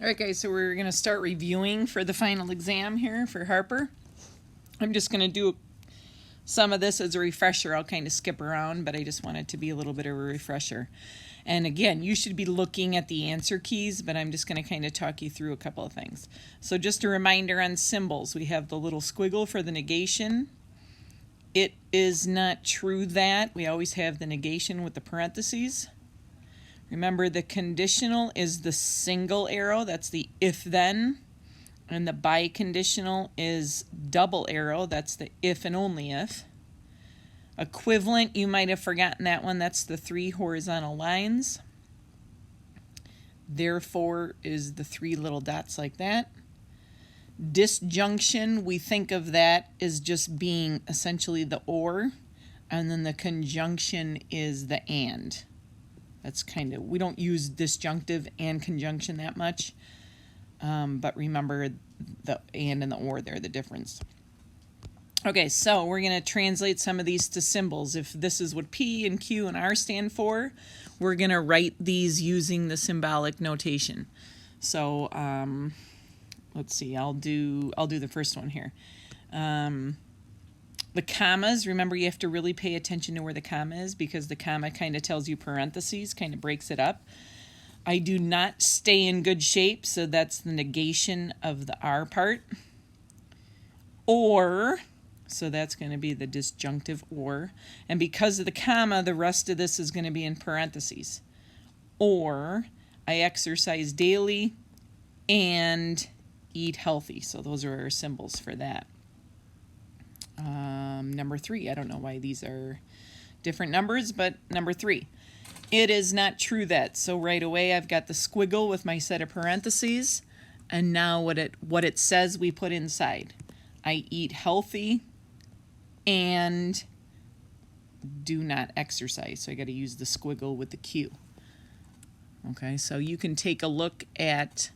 All right, guys, so we're going to start reviewing for the final exam here for Harper. I'm just going to do some of this as a refresher. I'll kind of skip around, but I just want it to be a little bit of a refresher. And again, you should be looking at the answer keys, but I'm just going to kind of talk you through a couple of things. So just a reminder on symbols. We have the little squiggle for the negation. It is not true that. We always have the negation with the parentheses. Remember, the conditional is the single arrow. That's the if-then. And the biconditional is double arrow. That's the if and only if. Equivalent, you might have forgotten that one. That's the 3 horizontal lines. Therefore is the 3 little dots like that. Disjunction, we think of that as just being essentially the or. And then the conjunction is the and. That's kind of, we don't use disjunctive and conjunction that much. But remember the and the or, they're the difference. Okay, so we're going to translate some of these to symbols. If this is what P and Q and R stand for, we're going to write these using the symbolic notation. So let's see, I'll do the first one here. The commas, remember you have to really pay attention to where the comma is because the comma kind of tells you parentheses, kind of breaks it up. I do not stay in good shape, so that's the negation of the R part. Or, so that's going to be the disjunctive or. And because of the comma, the rest of this is going to be in parentheses. Or, I exercise daily and eat healthy. So those are our symbols for that. Number 3, I don't know why these are different numbers, but number 3. It is not true that. So right away I've got the squiggle with my set of parentheses, and now what it says we put inside. I eat healthy and do not exercise. So I got to use the squiggle with the Q. Okay, so you can take a look at,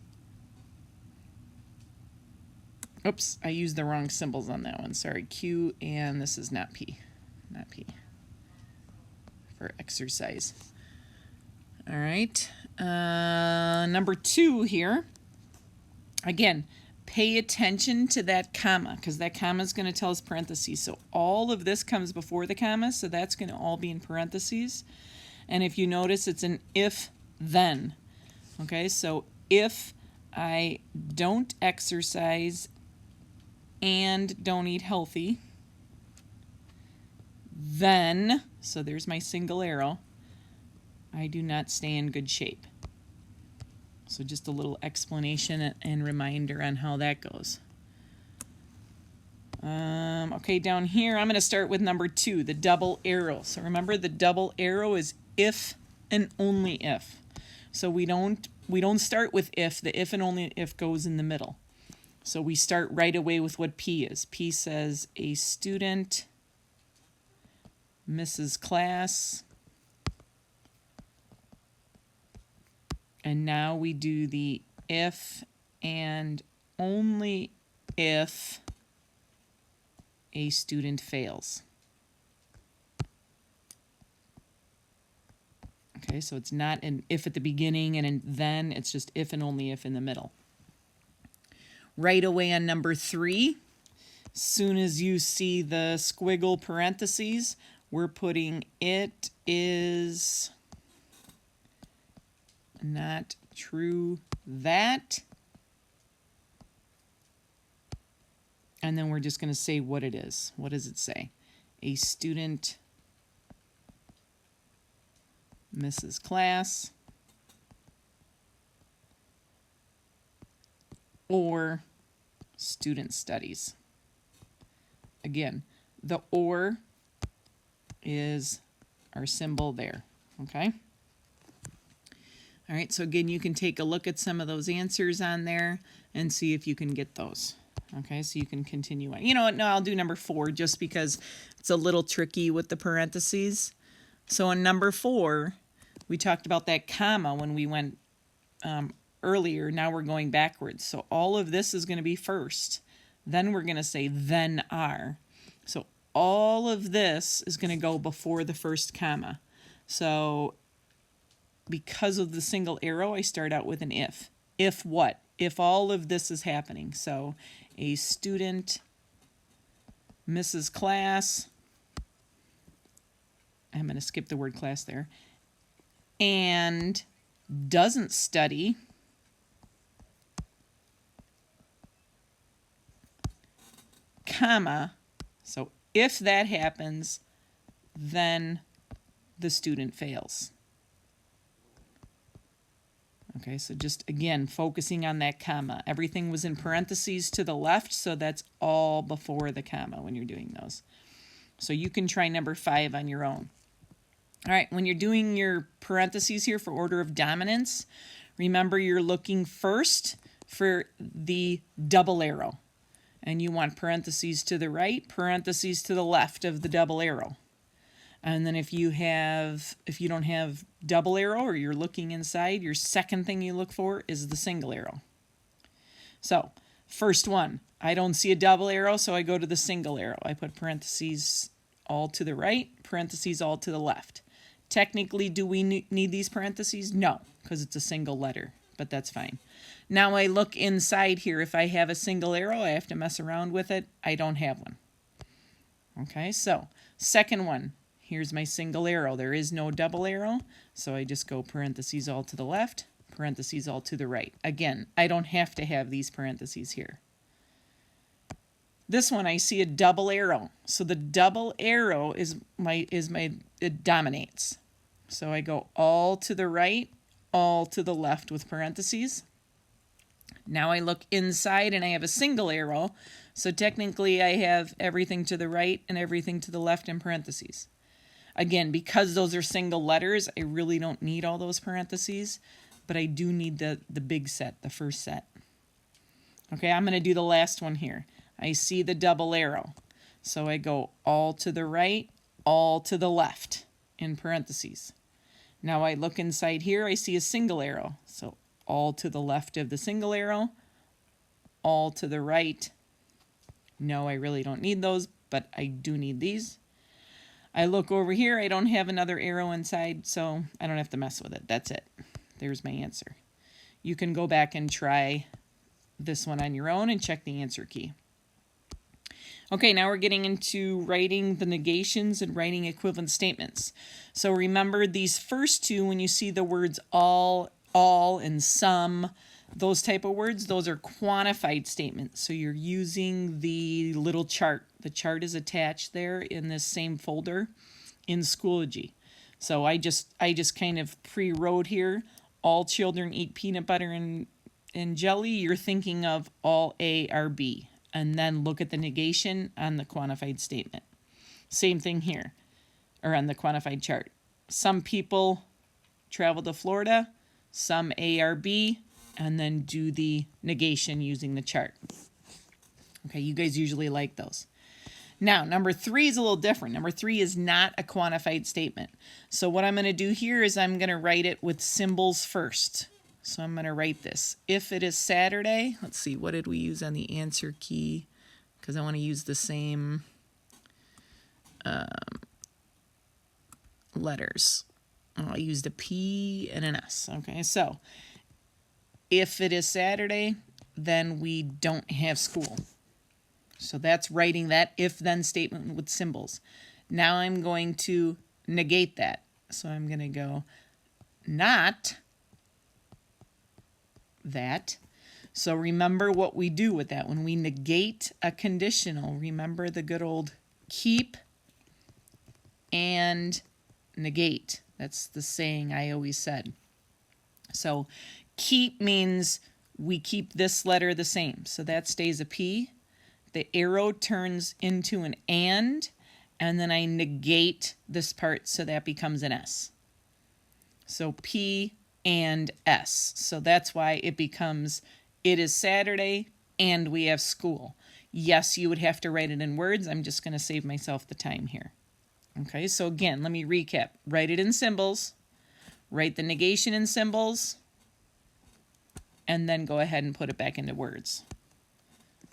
oops, I used the wrong symbols on that one. Sorry, Q, and this is not P. Not P. For exercise. All right. Number 2 here. Again, pay attention to that comma, because that comma is going to tell us parentheses. So all of this comes before the comma, so that's going to all be in parentheses. And if you notice, it's an if-then. Okay, so if I don't exercise and don't eat healthy, then, so there's my single arrow, I do not stay in good shape. So just a little explanation and reminder on how that goes. Okay, down here, I'm going to start with number 2, the double arrow. So remember, the double arrow is if and only if. So we don't start with if. The if and only if goes in the middle. So we start right away with what P is. P says a student misses class. And now we do the if and only if a student fails. Okay, so it's not an if at the beginning and then, it's just if and only if in the middle. Right away on number 3, soon as you see the squiggle parentheses, we're putting it is not true that. And then we're just going to say what it is. What does it say? A student misses class, or student studies. Again, the or is our symbol there, okay? All right, so again, you can take a look at some of those answers on there and see if you can get those. Okay, so you can continue on. You know what, no, I'll do number 4 just because it's a little tricky with the parentheses. So in number 4, we talked about that comma when we went earlier. Now we're going backwards. So all of this is going to be first. Then we're going to say then are. So all of this is going to go before the first comma. So because of the single arrow, I start out with an if. if what? If all of this is happening. So a student misses class. I'm going to skip the word class there. And doesn't study. Comma. So if that happens, then the student fails. Okay, so just again, focusing on that comma. Everything was in parentheses to the left, so that's all before the comma when you're doing those. So you can try number 5 on your own. All right, when you're doing your parentheses here for order of dominance, remember you're looking first for the double arrow. And you want parentheses to the right, parentheses to the left of the double arrow. And then if you don't have double arrow or you're looking inside, your second thing you look for is the single arrow. So first one, I don't see a double arrow, so I go to the single arrow. I put parentheses all to the right, parentheses all to the left. Technically, do we need these parentheses? No, because it's a single letter, but that's fine. Now I look inside here. If I have a single arrow, I have to mess around with it. I don't have one. Okay, so second one. Here's my single arrow. There is no double arrow, so I just go parentheses all to the left, parentheses all to the right. Again, I don't have to have these parentheses here. This one, I see a double arrow. So the double arrow it dominates. So I go all to the right, all to the left with parentheses. Now I look inside and I have a single arrow. So technically I have everything to the right and everything to the left in parentheses. Again, because those are single letters, I really don't need all those parentheses, but I do need the big set, the first set. Okay, I'm going to do the last one here. I see the double arrow. So I go all to the right, all to the left in parentheses. Now I look inside here, I see a single arrow. So all to the left of the single arrow, all to the right. No, I really don't need those, but I do need these. I look over here, I don't have another arrow inside, so I don't have to mess with it. That's it. There's my answer. You can go back and try this one on your own and check the answer key. Okay, now we're getting into writing the negations and writing equivalent statements. So remember these first two, when you see the words all, and some, those type of words, those are quantified statements. So you're using the little chart. The chart is attached there in this same folder in Schoology. So I just kind of pre-wrote here, all children eat peanut butter and jelly. You're thinking of all A are B. And then look at the negation on the quantified statement. Same thing here, or on the quantified chart. Some people travel to Florida, some A are B, and then do the negation using the chart. Okay, you guys usually like those. Now, number 3 is a little different. Number 3 is not a quantified statement. So what I'm going to do here is I'm going to write it with symbols first. So I'm going to write this. If it is Saturday, let's see, what did we use on the answer key? Because I want to use the same letters. I used a P and an S. Okay, so if it is Saturday, then we don't have school. So that's writing that if-then statement with symbols. Now I'm going to negate that. So I'm going to go not that. So remember what we do with that. When we negate a conditional, remember the good old keep and negate. That's the saying I always said. So keep means we keep this letter the same. So that stays a P. The arrow turns into an and then I negate this part so that becomes an S. So P and S. So that's why it becomes, it is Saturday and we have school. Yes, you would have to write it in words. I'm just going to save myself the time here. Okay, so again, let me recap. Write it in symbols. Write the negation in symbols. And then go ahead and put it back into words.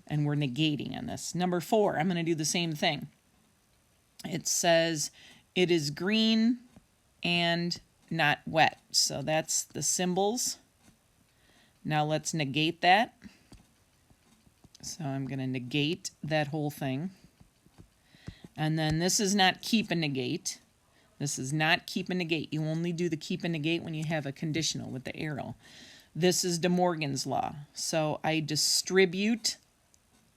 And we're negating on this. Number 4, I'm going to do the same thing. It says it is green and not wet. So that's the symbols. Now let's negate that. So I'm going to negate that whole thing. And then this is not keep and negate. This is not keep and negate. You only do the keep and negate when you have a conditional with the arrow. This is De Morgan's law. So I distribute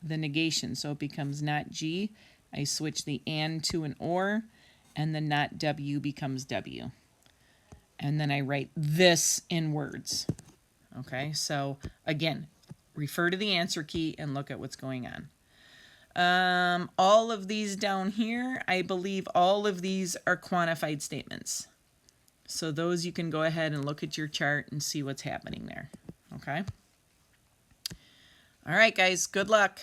the negation. So it becomes not G. I switch the and to an or, and the not W becomes W. And then I write this in words. Okay, so again, refer to the answer key and look at what's going on. All of these down here, I believe all of these are quantified statements. So those you can go ahead and look at your chart and see what's happening there. Okay. All right, guys, good luck.